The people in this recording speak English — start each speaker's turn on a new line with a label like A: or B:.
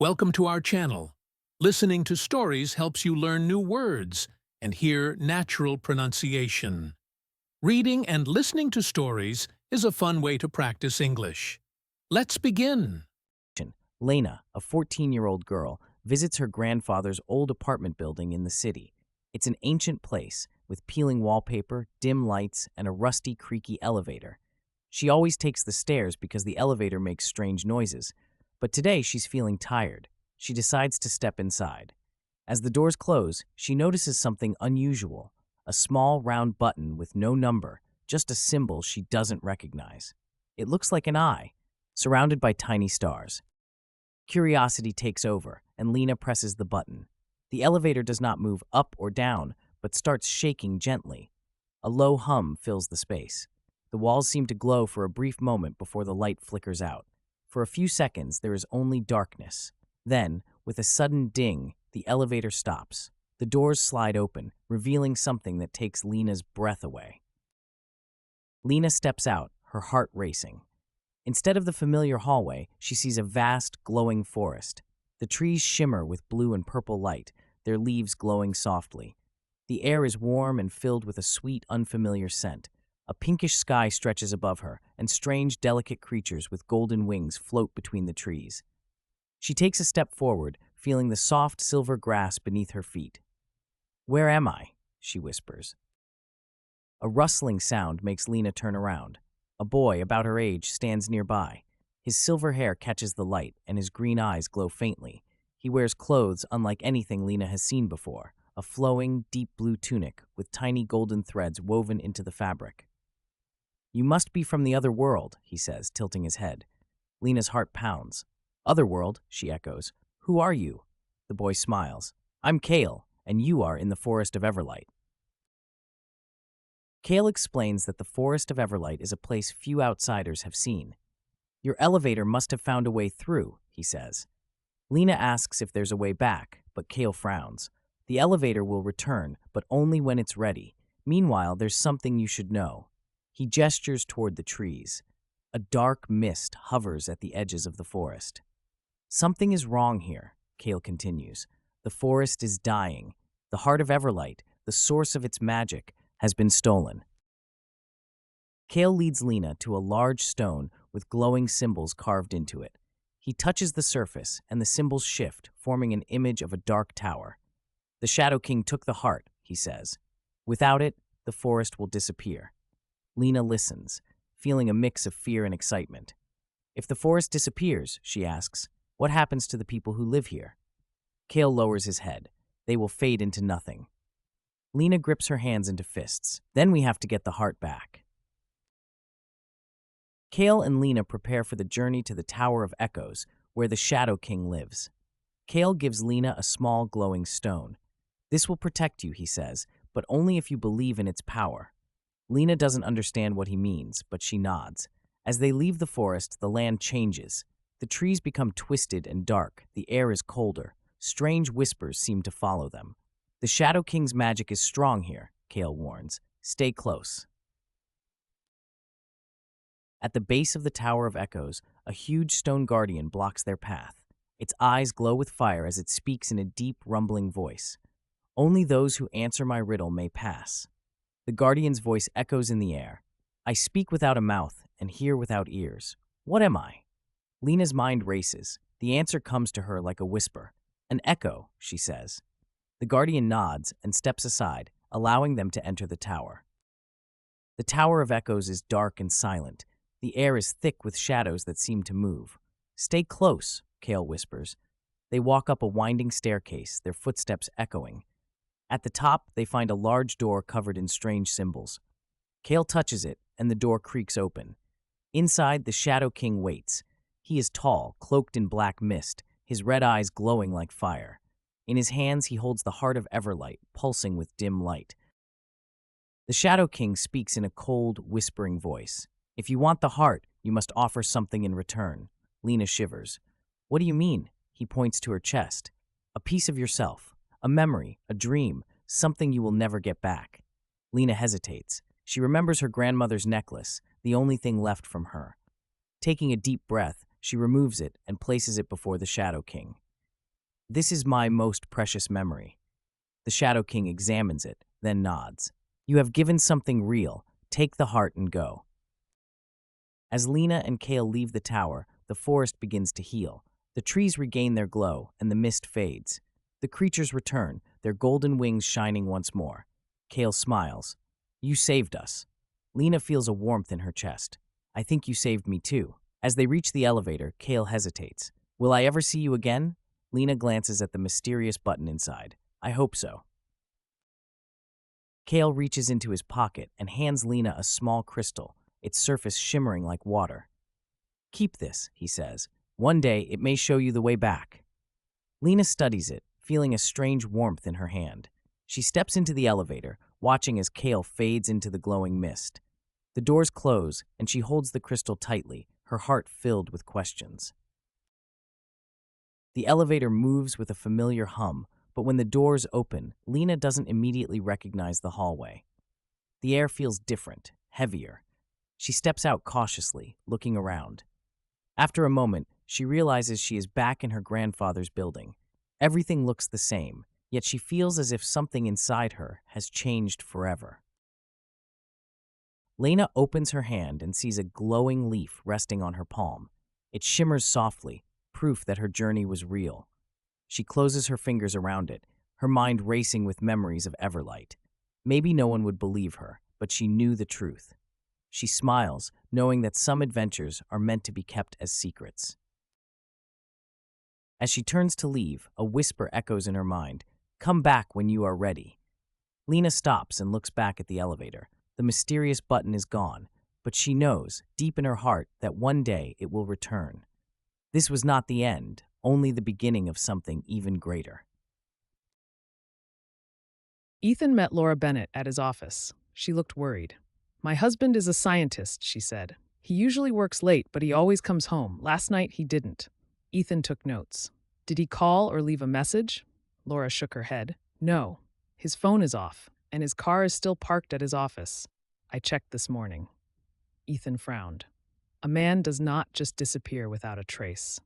A: Welcome to our channel. Listening to stories helps you learn new words and hear natural pronunciation. Reading and listening to stories is a fun way to practice English. Let's begin.
B: Lena, a 14-year-old girl, visits her grandfather's old apartment building in the city. It's an ancient place with peeling wallpaper, dim lights, and a rusty, creaky elevator. She always takes the stairs because the elevator makes strange noises. But today she's feeling tired. She decides to step inside. As the doors close, she notices something unusual. A small, round button with no number, just a symbol she doesn't recognize. It looks like an eye, surrounded by tiny stars. Curiosity takes over, and Lena presses the button. The elevator does not move up or down, but starts shaking gently. A low hum fills the space. The walls seem to glow for a brief moment before the light flickers out. For a few seconds, there is only darkness. Then, with a sudden ding, the elevator stops. The doors slide open, revealing something that takes Lena's breath away. Lena steps out, her heart racing. Instead of the familiar hallway, she sees a vast, glowing forest. The trees shimmer with blue and purple light, their leaves glowing softly. The air is warm and filled with a sweet, unfamiliar scent. A pinkish sky stretches above her, and strange, delicate creatures with golden wings float between the trees. She takes a step forward, feeling the soft silver grass beneath her feet. "Where am I?" she whispers. A rustling sound makes Lena turn around. A boy, about her age, stands nearby. His silver hair catches the light, and his green eyes glow faintly. He wears clothes unlike anything Lena has seen before, a flowing, deep blue tunic with tiny golden threads woven into the fabric. "You must be from the other world," he says, tilting his head. Lena's heart pounds. "Other world," she echoes. "Who are you?" The boy smiles. "I'm Kale, and you are in the Forest of Everlight." Kale explains that the Forest of Everlight is a place few outsiders have seen. "Your elevator must have found a way through," he says. Lena asks if there's a way back, but Kale frowns. "The elevator will return, but only when it's ready. Meanwhile, there's something you should know." He gestures toward the trees. A dark mist hovers at the edges of the forest. "Something is wrong here," Kale continues. "The forest is dying. The heart of Everlight, the source of its magic, has been stolen." Kale leads Lena to a large stone with glowing symbols carved into it. He touches the surface, and the symbols shift, forming an image of a dark tower. "The Shadow King took the heart," he says. "Without it, the forest will disappear." Lena listens, feeling a mix of fear and excitement. "If the forest disappears," she asks, "what happens to the people who live here?" Kale lowers his head. "They will fade into nothing." Lena grips her hands into fists. "Then we have to get the heart back." Kale and Lena prepare for the journey to the Tower of Echoes, where the Shadow King lives. Kale gives Lena a small glowing stone. "This will protect you," he says, "but only if you believe in its power." Lena doesn't understand what he means, but she nods. As they leave the forest, the land changes. The trees become twisted and dark. The air is colder. Strange whispers seem to follow them. "The Shadow King's magic is strong here," Kale warns. "Stay close." At the base of the Tower of Echoes, a huge stone guardian blocks their path. Its eyes glow with fire as it speaks in a deep, rumbling voice. "Only those who answer my riddle may pass." The guardian's voice echoes in the air. "I speak without a mouth and hear without ears. What am I?" Lena's mind races. The answer comes to her like a whisper. "An echo," she says. The guardian nods and steps aside, allowing them to enter the tower. The Tower of Echoes is dark and silent. The air is thick with shadows that seem to move. "Stay close," Kale whispers. They walk up a winding staircase, their footsteps echoing. At the top, they find a large door covered in strange symbols. Kale touches it, and the door creaks open. Inside, the Shadow King waits. He is tall, cloaked in black mist, his red eyes glowing like fire. In his hands, he holds the heart of Everlight, pulsing with dim light. The Shadow King speaks in a cold, whispering voice. "If you want the heart, you must offer something in return." Lena shivers. "What do you mean?" He points to her chest. "A piece of yourself. A memory, a dream, something you will never get back." Lena hesitates. She remembers her grandmother's necklace, the only thing left from her. Taking a deep breath, she removes it and places it before the Shadow King. This is my most precious memory. The Shadow King examines it, then nods. You have given something real. Take the heart and go. As Lena and Kale leave the tower, the forest begins to heal. The trees regain their glow, and the mist fades. The creatures return, their golden wings shining once more. Kale smiles. You saved us. Lena feels a warmth in her chest. I think you saved me too. As they reach the elevator, Kale hesitates. Will I ever see you again? Lena glances at the mysterious button inside. I hope so. Kale reaches into his pocket and hands Lena a small crystal, its surface shimmering like water. Keep this, he says. One day it may show you the way back. Lena studies it, feeling a strange warmth in her hand. She steps into the elevator, watching as Kale fades into the glowing mist. The doors close, and she holds the crystal tightly, her heart filled with questions. The elevator moves with a familiar hum, but when the doors open, Lena doesn't immediately recognize the hallway. The air feels different, heavier. She steps out cautiously, looking around. After a moment, she realizes she is back in her grandfather's building. Everything looks the same, yet she feels as if something inside her has changed forever. Lena opens her hand and sees a glowing leaf resting on her palm. It shimmers softly, proof that her journey was real. She closes her fingers around it, her mind racing with memories of Everlight. Maybe no one would believe her, but she knew the truth. She smiles, knowing that some adventures are meant to be kept as secrets. As she turns to leave, a whisper echoes in her mind. Come back when you are ready. Lena stops and looks back at the elevator. The mysterious button is gone, but she knows, deep in her heart, that one day it will return. This was not the end, only the beginning of something even greater.
C: Ethan met Laura Bennett at his office. She looked worried. My husband is a scientist, she said. He usually works late, but he always comes home. Last night he didn't. Ethan took notes. Did he call or leave a message? Laura shook her head. No. His phone is off, and his car is still parked at his office. I checked this morning. Ethan frowned. A man does not just disappear without a trace.